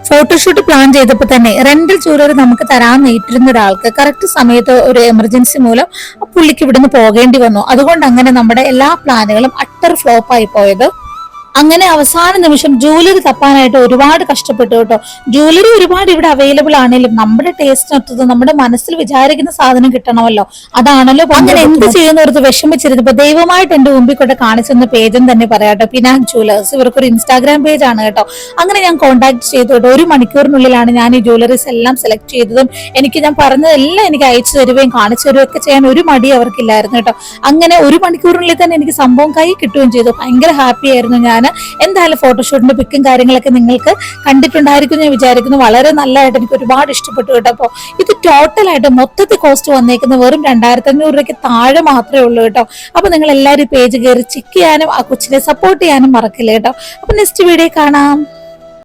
Photoshoot plan ചെയ്തപ്പോൾ തന്നെ rental jewellery നമുക്ക് തരാൻ നേരിട്ടിരുന്ന ഒരാൾക്ക് കറക്റ്റ് സമയത്ത് ഒരു എമർജൻസി മൂലം പുള്ളിക്ക് ഇവിടുന്ന് പോകേണ്ടി വന്നു. അതുകൊണ്ട് അങ്ങനെ നമ്മുടെ എല്ലാ പ്ലാനുകളും അട്ടർ ഫ്ലോപ്പ് ആയി പോയത്. അങ്ങനെ അവസാന നിമിഷം ജ്വല്ലറി തപ്പാനായിട്ട് ഒരുപാട് കഷ്ടപ്പെട്ടു കേട്ടോ. ജ്വല്ലറി ഒരുപാട് ഇവിടെ അവൈലബിൾ ആണെങ്കിലും നമ്മുടെ ടേസ്റ്റിനൊത്തത് നമ്മുടെ മനസ്സിൽ വിചാരിക്കുന്ന സാധനം കിട്ടണമല്ലോ, അതാണല്ലോ. അങ്ങനെ എന്ത് ചെയ്യുന്നവർക്ക് വിഷമിച്ചിരുന്നപ്പോ ദൈവമായിട്ട് എന്റെ മുമ്പിൽ കൂടെ കാണിച്ചെന്ന പേജും തന്നെ പറയാട്ടോ, പിനാക് ജ്വല്ലേഴ്സ്. ഇവർക്കൊരു ഇൻസ്റ്റാഗ്രാം പേജ് ആണ് കേട്ടോ. അങ്ങനെ ഞാൻ കോൺടാക്ട് ചെയ്തു കേട്ടോ. 1 മണിക്കൂറിനുള്ളിലാണ് ഞാൻ ഈ ജ്വല്ലറീസ് എല്ലാം സെലക്ട് ചെയ്തതും ഞാൻ പറഞ്ഞതെല്ലാം എനിക്ക് അയച്ചു തരുകയും കാണിച്ചു തരുകയും ഒക്കെ ചെയ്യാൻ ഒരു മടി അവർക്കില്ലായിരുന്നു കേട്ടോ. അങ്ങനെ 1 മണിക്കൂറിനുള്ളിൽ തന്നെ എനിക്ക് സംഭവം കൈ കിട്ടുകയും ചെയ്തു. ഭയങ്കര ഹാപ്പി ആയിരുന്നു ഞാൻ. എന്തായാലും ഫോട്ടോഷൂട്ടിന്റെ പിക്കും കാര്യങ്ങളൊക്കെ നിങ്ങൾക്ക് കണ്ടിട്ടുണ്ടായിരിക്കും ഞാൻ വിചാരിക്കുന്നു. വളരെ നല്ലതായിട്ട് എനിക്ക് ഒരുപാട് ഇഷ്ടപ്പെട്ടു കേട്ടോ. അപ്പോൾ ഇത് ടോട്ടലായിട്ട് മൊത്തത്തിൽ കോസ്റ്റ് വന്നേക്കുന്ന വെറും 2500 രൂപയ്ക്ക് താഴെ മാത്രമേ ഉള്ളൂ കേട്ടോ. അപ്പൊ നിങ്ങൾ എല്ലാവരും പേജ് കയറി ചെക്ക് ചെയ്യാനും ആ കൊച്ചിനെ സപ്പോർട്ട് ചെയ്യാനും മറക്കില്ല കേട്ടോ. അപ്പൊ നെക്സ്റ്റ് വീഡിയോ കാണാം.